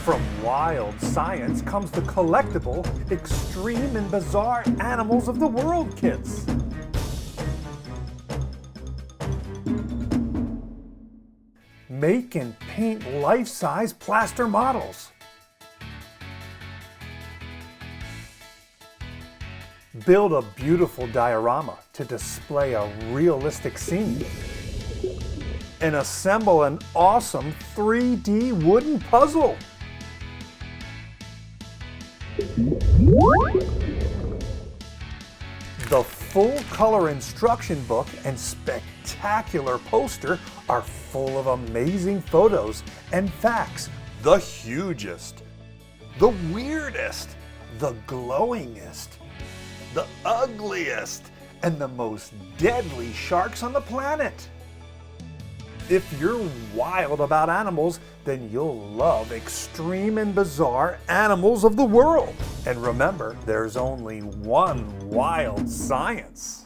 From wild science comes the collectible, extreme and bizarre animals of the world kits. Make and paint life-size plaster models. Build a beautiful diorama to display a realistic scene. And assemble an awesome 3D wooden puzzle. The full color instruction book and spectacular poster are full of amazing photos and facts. The hugest, the weirdest, the glowingest, the ugliest, and the most deadly sharks on the planet. If you're wild about animals, then you'll love extreme and bizarre animals of the world. And remember, there's only one wild science.